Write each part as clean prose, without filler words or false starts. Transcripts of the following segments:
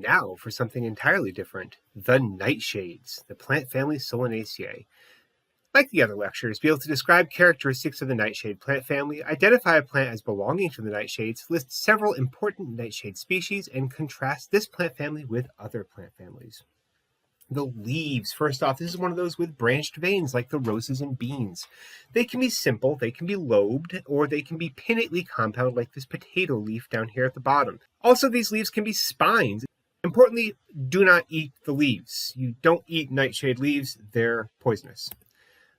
Now for something entirely different, the Nightshades, the plant family Solanaceae. Like the other lectures, be able to describe characteristics of the nightshade plant family, identify a plant as belonging to the nightshades, list several important nightshade species, and contrast this plant family with other plant families. The leaves. First off, this is one of those with branched veins like the roses and beans. They can be simple, they can be lobed, or they can be pinnately compound like this potato leaf down here at the bottom. Also, these leaves can be spines. Importantly, do not eat the leaves. You don't eat nightshade leaves, they're poisonous.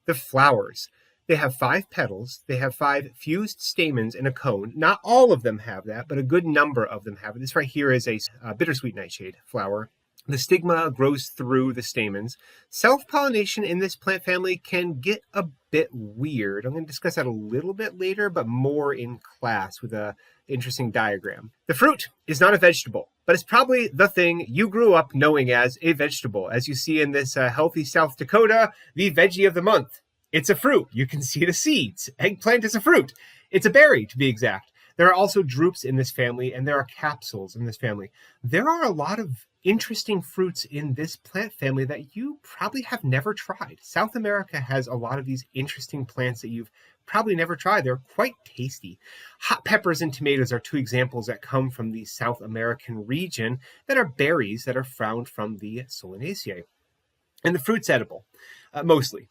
The flowers. They have 5 petals. They have 5 fused stamens in a cone. Not all of them have that, but a good number of them have it. This right here is a bittersweet nightshade flower. The stigma grows through the stamens. Self-pollination in this plant family can get a bit weird. I'm going to discuss that a little bit later, but more in class with an interesting diagram. The fruit is not a vegetable, but it's probably the thing you grew up knowing as a vegetable. As you see in this Healthy South Dakota, the veggie of the month. It's a fruit. You can see the seeds. Eggplant is a fruit. It's a berry, to be exact. There are also drupes in this family, and there are capsules in this family. There are a lot of interesting fruits in this plant family that you probably have never tried. South America has a lot of these interesting plants that you've probably never tried. They're quite tasty. Hot peppers and tomatoes are 2 examples that come from the South American region that are berries that are found from the Solanaceae. And the fruit's edible, mostly.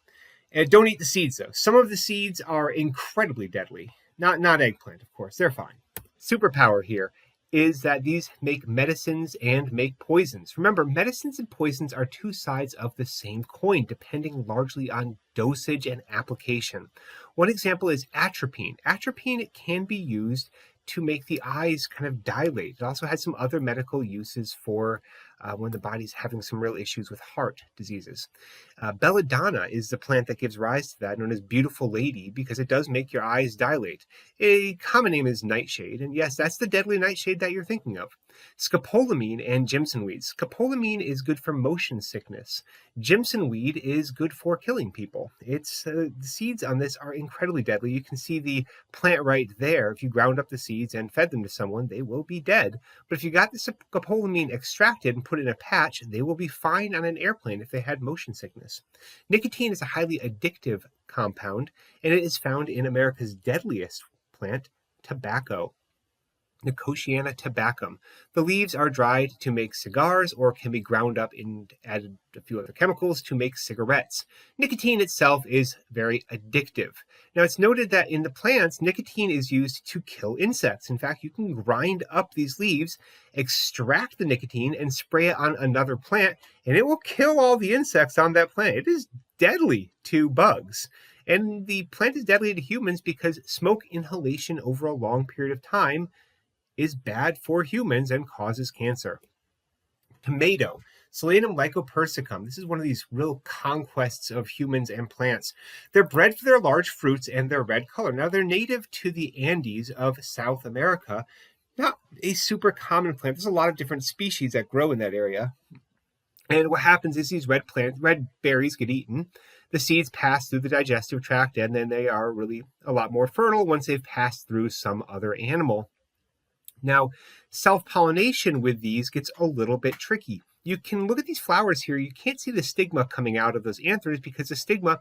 And don't eat the seeds, though. Some of the seeds are incredibly deadly. Not eggplant, of course. They're fine. Superpower here is that these make medicines and make poisons. Remember, medicines and poisons are 2 sides of the same coin, depending largely on dosage and application. One example is atropine. Atropine can be used to make the eyes kind of dilate. It also has some other medical uses for when the body's having some real issues with heart diseases. Belladonna is the plant that gives rise to that, known as beautiful lady, because it does make your eyes dilate. A common name is nightshade, and yes, that's the deadly nightshade that you're thinking of. Scopolamine and Jimson weed. Scopolamine is good for motion sickness. Jimson weed is good for killing people. The seeds on this are incredibly deadly. You can see the plant right there. If you ground up the seeds and fed them to someone, they will be dead. But if you got the scopolamine extracted and put it in a patch, they will be fine on an airplane if they had motion sickness. Nicotine is a highly addictive compound, and it is found in America's deadliest plant, tobacco. Nicotiana tabacum. The leaves are dried to make cigars or can be ground up and added a few other chemicals to make cigarettes. Nicotine itself is very addictive. Now, it's noted that in the plants, nicotine is used to kill insects. In fact, you can grind up these leaves, extract the nicotine, and spray it on another plant, and it will kill all the insects on that plant. It is deadly to bugs. And the plant is deadly to humans because smoke inhalation over a long period of time is bad for humans and causes cancer. Tomato, Solanum lycopersicum. This is one of these real conquests of humans and plants. They're bred for their large fruits and their red color. Now, they're native to the Andes of South America. Not a super common plant. There's a lot of different species that grow in that area. And what happens is these red berries get eaten. The seeds pass through the digestive tract, and then they are really a lot more fertile once they've passed through some other animal. Now, self-pollination with these gets a little bit tricky. You can look at these flowers here. You can't see the stigma coming out of those anthers because the stigma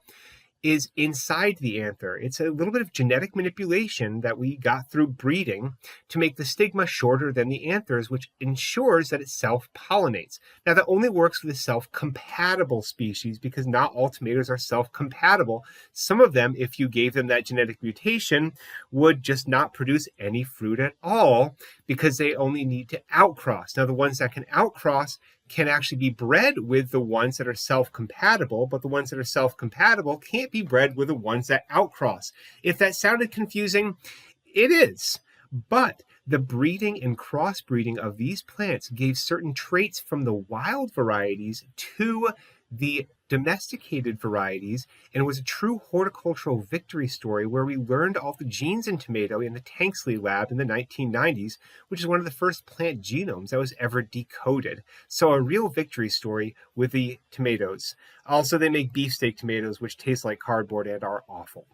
is inside the anther. It's a little bit of genetic manipulation that we got through breeding to make the stigma shorter than the anthers, which ensures that it self-pollinates. Now, that only works with a self-compatible species because not all tomatoes are self-compatible. Some of them, if you gave them that genetic mutation, would just not produce any fruit at all because they only need to outcross. Now, the ones that can outcross can actually be bred with the ones that are self-compatible, but the ones that are self-compatible can't be bred with the ones that outcross. If that sounded confusing, it is. But the breeding and crossbreeding of these plants gave certain traits from the wild varieties to the domesticated varieties, and it was a true horticultural victory story where we learned all the genes in tomato in the Tanksley lab in the 1990s, which is one of the first plant genomes that was ever decoded. So a real victory story with the tomatoes. Also, they make beefsteak tomatoes, which taste like cardboard and are awful.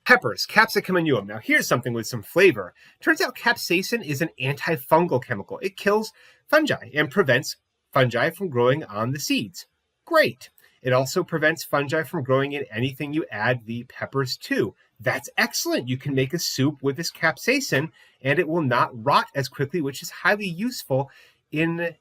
Peppers, capsicum annuum. Now here's something with some flavor. Turns out capsaicin is an antifungal chemical. It kills fungi and prevents fungi from growing on the seeds. Great. It also prevents fungi from growing in anything you add the peppers to. That's excellent. You can make a soup with this capsaicin, and it will not rot as quickly, which is highly useful in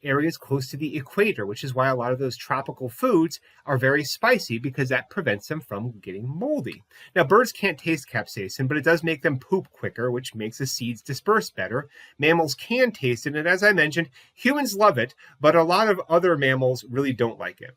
areas close to the equator, which is why a lot of those tropical foods are very spicy, because that prevents them from getting moldy. Now, birds can't taste capsaicin, but it does make them poop quicker, which makes the seeds disperse better. Mammals can taste it, and as I mentioned, humans love it, but a lot of other mammals really don't like it.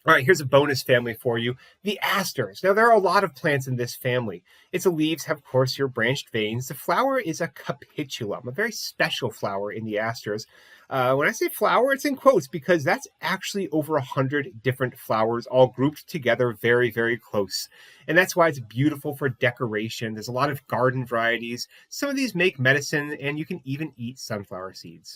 All right, here's a bonus family for you, the asters. Now, there are a lot of plants in this family. Its leaves have, of course, your branched veins. The flower is a capitulum, a very special flower in the asters. When I say flower, it's in quotes, because that's actually over 100 different flowers, all grouped together very, very close. And that's why it's beautiful for decoration. There's a lot of garden varieties. Some of these make medicine, and you can even eat sunflower seeds.